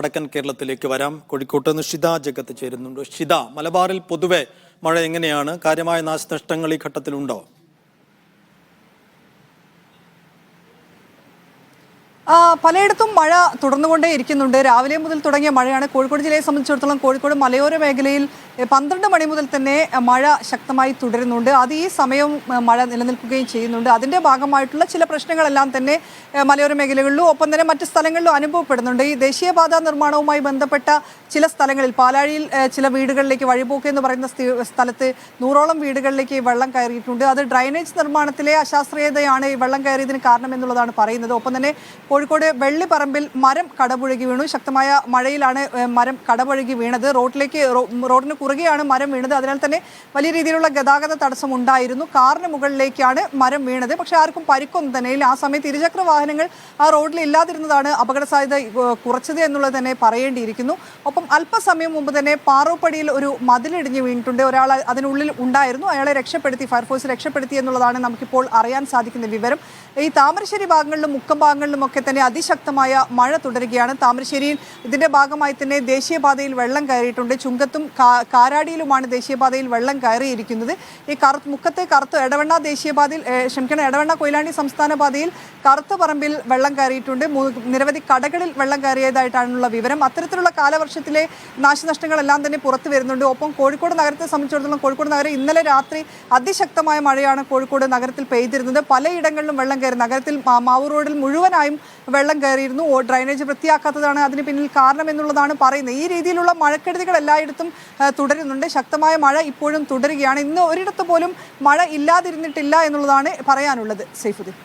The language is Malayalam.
വടക്കൻ കേരളത്തിലേക്ക് വരാം. കോഴിക്കോട്ട് നിന്ന് ഷിത ജഗത്ത് ചേരുന്നുണ്ട്. ഷിത, മലബാറിൽ പൊതുവെ മഴ എങ്ങനെയാണ്? കാര്യമായ നാശനഷ്ടങ്ങൾ ഈ ഘട്ടത്തിലുണ്ടോ? പലയിടത്തും മഴ തുടർന്നുകൊണ്ടേ ഇരിക്കുന്നുണ്ട്. രാവിലെ മുതൽ തുടങ്ങിയ മഴയാണ്. കോഴിക്കോട് ജില്ലയെ സംബന്ധിച്ചിടത്തോളം കോഴിക്കോട് മലയോര മേഖലയിൽ 12 മണി മുതൽ തന്നെ മഴ ശക്തമായി തുടരുന്നുണ്ട്. അത് ഈ സമയവും മഴ നിലനിൽക്കുകയും ചെയ്യുന്നുണ്ട്. അതിൻ്റെ ഭാഗമായിട്ടുള്ള ചില പ്രശ്നങ്ങളെല്ലാം തന്നെ മലയോര മേഖലകളിലും ഒപ്പം തന്നെ മറ്റ് സ്ഥലങ്ങളിലും അനുഭവപ്പെടുന്നുണ്ട്. ഈ ദേശീയപാത നിർമ്മാണവുമായി ബന്ധപ്പെട്ട ചില സ്ഥലങ്ങളിൽ പാലാഴിയിൽ ചില വീടുകളിലേക്ക് വഴിപോക്ക് എന്ന് പറയുന്ന സ്ഥലത്ത് 100ഓളം വീടുകളിലേക്ക് വെള്ളം കയറിയിട്ടുണ്ട്. അത് ഡ്രൈനേജ് നിർമ്മാണത്തിലെ അശാസ്ത്രീയതയാണ് ഈ വെള്ളം കയറിയതിന് കാരണമെന്നുള്ളതാണ് പറയുന്നത്. ഒപ്പം തന്നെ കോഴിക്കോട് വെള്ളിപ്പറമ്പിൽ മരം കടപുഴകി വീണു. ശക്തമായ മഴയിലാണ് മരം കടപുഴകി വീണത്. റോഡിന് കുറുകെയാണ് മരം വീണത്. അതിനാൽ തന്നെ വലിയ രീതിയിലുള്ള ഗതാഗത തടസ്സം ഉണ്ടായിരുന്നു. കാറിന് മുകളിലേക്കാണ് മരം വീണത്. പക്ഷേ ആർക്കും പരിക്കൊന്നും തന്നെ ഇല്ല. ആ സമയത്ത് ഇരുചക്ര വാഹനങ്ങൾ ആ റോഡിൽ ഇല്ലാതിരുന്നതാണ് അപകട സാധ്യത കുറച്ചത് എന്നുള്ളത് തന്നെ പറയേണ്ടിയിരിക്കുന്നു. ഒപ്പം അല്പസമയം മുമ്പ് തന്നെ പാറോപ്പടിയിൽ ഒരു മതിലിടിഞ്ഞ് വീണിട്ടുണ്ട്. ഒരാൾ അതിനുള്ളിൽ ഉണ്ടായിരുന്നു. അയാളെ രക്ഷപ്പെടുത്തി, ഫയർഫോഴ്സ് രക്ഷപ്പെടുത്തി എന്നുള്ളതാണ് നമുക്കിപ്പോൾ അറിയാൻ സാധിക്കുന്ന വിവരം. ഈ താമരശ്ശേരി ഭാഗങ്ങളിലും മുക്കം ഭാഗങ്ങളിലും ഒക്കെ തന്നെ അതിശക്തമായ മഴ തുടരുകയാണ്. താമരശ്ശേരിയിൽ ഇതിന്റെ ഭാഗമായി തന്നെ ദേശീയപാതയിൽ വെള്ളം കയറിയിട്ടുണ്ട്. ചുങ്കത്തും കാരാടിയിലുമാണ് ദേശീയപാതയിൽ വെള്ളം കയറിയിരിക്കുന്നത്. ഈ മുക്കത്തെ എടവണ്ണ ദേശീയപാതയിൽ എടവണ്ണ കൊയിലാണ്ടി സംസ്ഥാന പാതയിൽ കറുത്തപറമ്പിൽ വെള്ളം കയറിയിട്ടുണ്ട്. നിരവധി കടകളിൽ വെള്ളം കയറിയതായിട്ടാണുള്ള വിവരം. അത്തരത്തിലുള്ള കാലവർഷത്തിലെ നാശനഷ്ടങ്ങളെല്ലാം തന്നെ പുറത്തു വരുന്നുണ്ട്. ഒപ്പം കോഴിക്കോട് നഗരത്തെ സംബന്ധിച്ചിടത്തോളം കോഴിക്കോട് നഗരം ഇന്നലെ രാത്രി അതിശക്തമായ മഴയാണ് കോഴിക്കോട് നഗരത്തിൽ പെയ്തിരുന്നത്. പലയിടങ്ങളിലും വെള്ളം കയറി. നഗരത്തിൽ മാവൂർ റോഡിൽ മുഴുവനായും വെള്ളം കയറിയിരുന്നു. ഡ്രൈനേജ് വൃത്തിയാക്കാത്തതാണ് അതിന് പിന്നിൽ കാരണം എന്നുള്ളതാണ് പറയുന്നത്. ഈ രീതിയിലുള്ള മഴക്കെടുതികൾ എല്ലായിടത്തും തുടരുന്നുണ്ട്. ശക്തമായ മഴ ഇപ്പോഴും തുടരുകയാണ്. ഇന്ന് ഒരിടത്ത് പോലും മഴ ഇല്ലാതിരുന്നിട്ടില്ല എന്നുള്ളതാണ് പറയാനുള്ളത്. സൈഫുദ്ദീൻ.